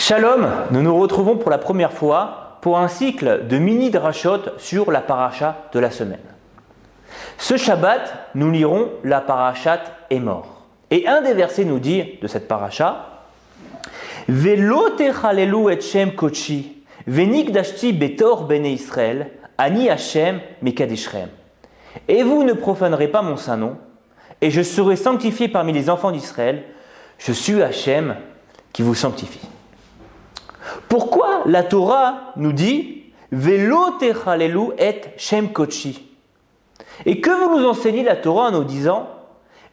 Shalom, nous nous retrouvons pour la première fois pour un cycle de mini-drashot sur la paracha de la semaine. Ce Shabbat, nous lirons la parashat Emor. Et un des versets nous dit de cette paracha Velo techalelu et Shem kochi, venikdashti betor bene Israël, ani Hashem mekadishrem. Et vous ne profanerez pas mon saint nom, et je serai sanctifié parmi les enfants d'Israël. Je suis Hashem qui vous sanctifie. Pourquoi la Torah nous dit Velo techalelu et Shem kochi? Et que vous nous enseignez la Torah en nous disant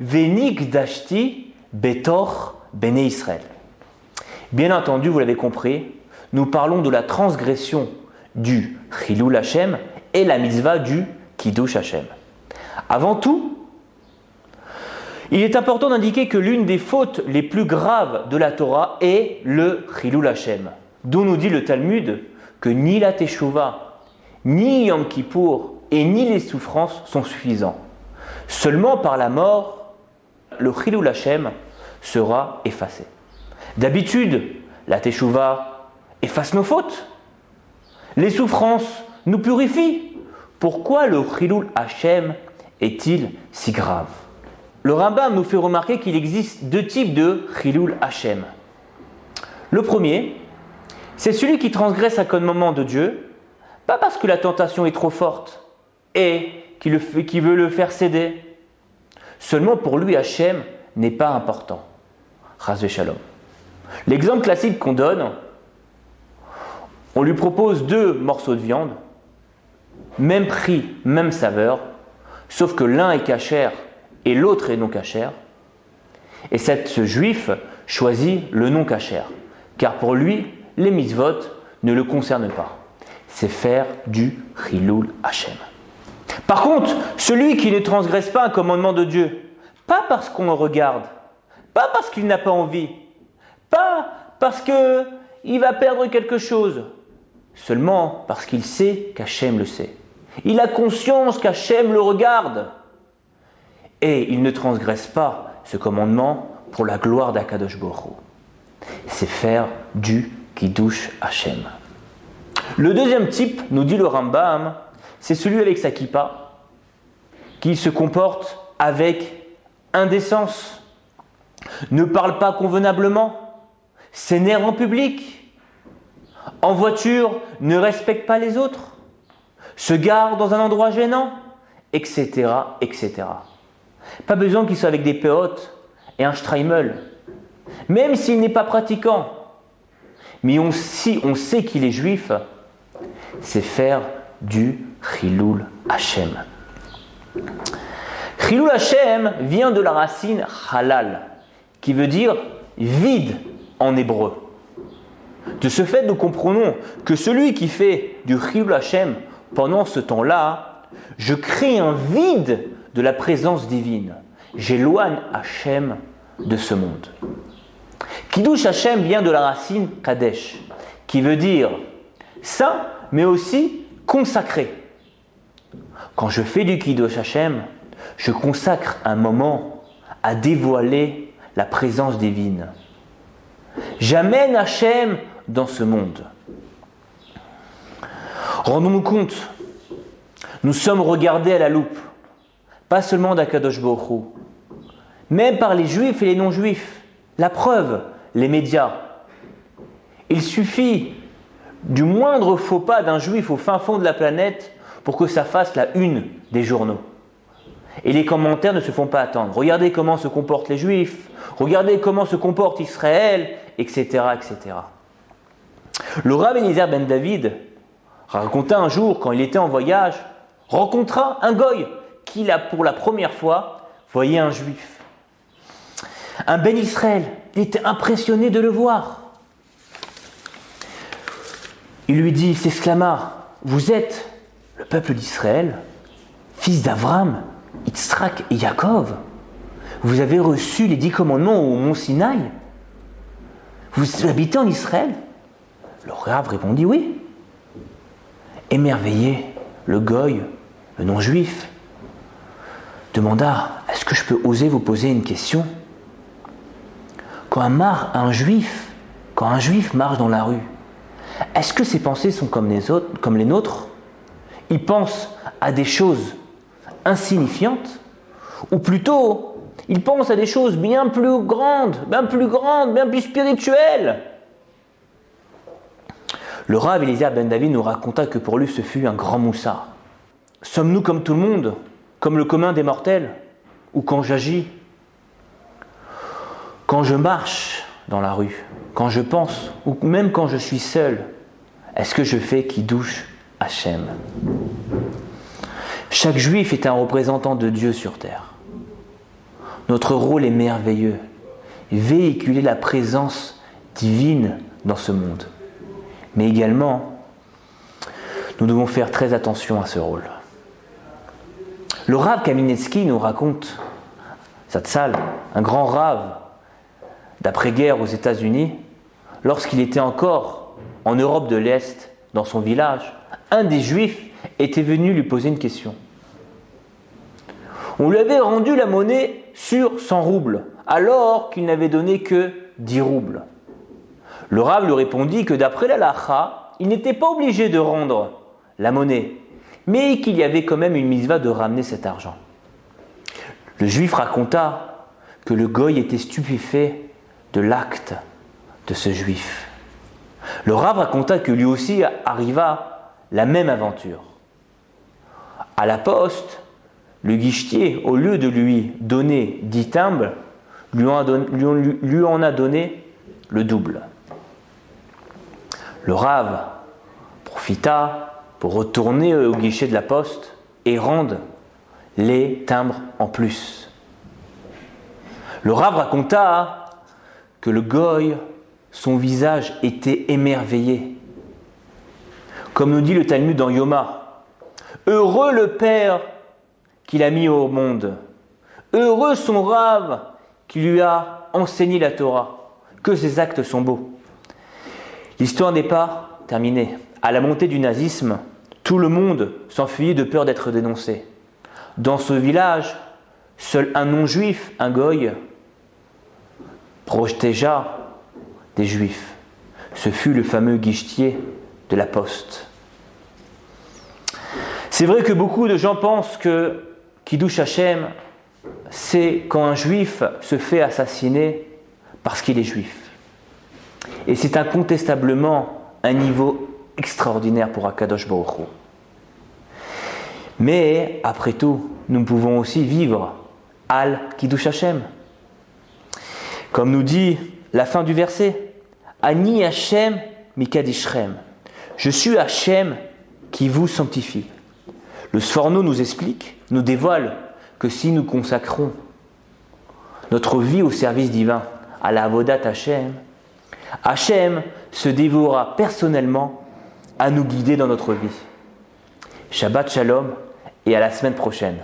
Venikdashti betor bene Israël? Bien entendu, vous l'avez compris, nous parlons de la transgression du Chilul Hashem et la mitzvah du Kiddush Hashem. Avant tout, il est important d'indiquer que l'une des fautes les plus graves de la Torah est le Chilul Hashem, dont nous dit le Talmud que ni la Teshuvah, ni Yom Kippour et ni les souffrances sont suffisants. Seulement par la mort, le Chilul Hashem sera effacé. D'habitude, la Teshuvah efface nos fautes. Les souffrances nous purifient. Pourquoi le Chilul Hashem est-il si grave? Le Rambam nous fait remarquer qu'il existe deux types de Chilul Hashem. Le premier, c'est celui qui transgresse un commandement de Dieu, pas parce que la tentation est trop forte et qui veut le faire céder. Seulement pour lui, Hashem n'est pas important. Chas v'shalom. L'exemple classique qu'on donne, on lui propose 2 morceaux de viande, même prix, même saveur, sauf que l'un est cachère et l'autre est non cachère. Et ce juif choisit le non cachère, car pour lui, les mitzvot ne le concernent pas. C'est faire du Chilul Hashem. Par contre, celui qui ne transgresse pas un commandement de Dieu, pas parce qu'on le regarde, pas parce qu'il n'a pas envie, pas parce qu'il va perdre quelque chose, seulement parce qu'il sait qu'Hachem le sait. Il a conscience qu'Hachem le regarde. Et il ne transgresse pas ce commandement pour la gloire d'Akadosh Baruch Hu. C'est faire du Kiddush Hashem. Le deuxième type, nous dit le Rambam, c'est celui avec sa kippa, qui se comporte avec indécence, ne parle pas convenablement, s'énerve en public, en voiture ne respecte pas les autres, se gare dans un endroit gênant, etc., etc. Pas besoin qu'il soit avec des péotes et un streimel, même s'il n'est pas pratiquant. Mais si on sait qu'il est juif, c'est faire du Chilul Hashem. Chilul Hashem vient de la racine halal, qui veut dire vide en hébreu. De ce fait, nous comprenons que celui qui fait du Chilul Hashem pendant ce temps-là, je crée un vide de la présence divine. J'éloigne Hashem de ce monde. Kiddush Hashem vient de la racine Kadesh, qui veut dire saint, mais aussi consacré. Quand je fais du Kiddush Hashem, je consacre un moment à dévoiler la présence divine. J'amène Hashem dans ce monde. Rendons-nous compte, nous sommes regardés à la loupe, pas seulement d'Akadosh Baruch Hu, même par les juifs et les non-juifs. La preuve, les médias. Il suffit du moindre faux pas d'un juif au fin fond de la planète pour que ça fasse la une des journaux. Et les commentaires ne se font pas attendre. Regardez comment se comportent les juifs, regardez comment se comporte Israël, etc., etc. Le Rav Eliezer ben David raconta un jour, quand il était en voyage, rencontra un goy qui, pour la première fois, voyait un juif. Un ben Israël, il était impressionné de le voir. Il lui dit, il s'exclama, vous êtes le peuple d'Israël, fils d'Avram, Yitzhak et Yaakov. Vous avez reçu les 10 commandements au mont Sinaï. Vous habitez en Israël? Le Rav répondit oui. Émerveillé, le goy, le non-juif, demanda, est-ce que je peux oser vous poser une question? Quand un juif Quand un juif marche dans la rue, est-ce que ses pensées sont comme les nôtres? Il pense à des choses insignifiantes? Ou plutôt, il pense à des choses bien plus grandes, bien plus spirituelles? Le Rav Eliezer Ben David nous raconta que pour lui ce fut un grand moussard. Sommes-nous comme tout le monde, comme le commun des mortels? Ou quand j'agis, quand je marche dans la rue, quand je pense, ou même quand je suis seul, est-ce que je fais Kiddush Hashem? Chaque juif est un représentant de Dieu sur terre. Notre rôle est merveilleux, véhiculer la présence divine dans ce monde. Mais également, nous devons faire très attention à ce rôle. Le Rav Kaminetsky nous raconte, Zatzal, un grand Rav d'après-guerre aux États-Unis, lorsqu'il était encore en Europe de l'Est, dans son village, un des Juifs était venu lui poser une question. On lui avait rendu la monnaie sur 100 roubles, alors qu'il n'avait donné que 10 roubles. Le Rav lui répondit que d'après la halakha, il n'était pas obligé de rendre la monnaie, mais qu'il y avait quand même une mitzvah de ramener cet argent. Le Juif raconta que le goy était stupéfait de l'acte de ce Juif. Le Rav raconta que lui aussi arriva la même aventure. À la poste, le guichetier, au lieu de lui donner 10 timbres, lui en a donné le double. Le Rav profita pour retourner au guichet de la poste et rendre les timbres en plus. Le Rav raconta que le goy, son visage était émerveillé. Comme nous dit le Talmud dans Yoma, « Heureux le Père qu'il a mis au monde, heureux son Rav qui lui a enseigné la Torah, que ses actes sont beaux. » L'histoire n'est pas terminée. À la montée du nazisme, tout le monde s'enfuyait de peur d'être dénoncé. Dans ce village, seul un non-juif, un goy, protégea des juifs. Ce fut le fameux guichetier de la poste. C'est vrai que beaucoup de gens pensent que Kiddush Hashem, c'est quand un juif se fait assassiner parce qu'il est juif. Et c'est incontestablement un niveau extraordinaire pour Akadosh Baruch Hu. Mais, après tout, nous pouvons aussi vivre Al Kiddush Hashem. Comme nous dit la fin du verset, Ani Hashem mikadishrem. Je suis Hashem qui vous sanctifie. Le Sforno nous explique, nous dévoile que si nous consacrons notre vie au service divin, à la Avodat Hashem, Hashem se dévouera personnellement à nous guider dans notre vie. Shabbat Shalom et à la semaine prochaine.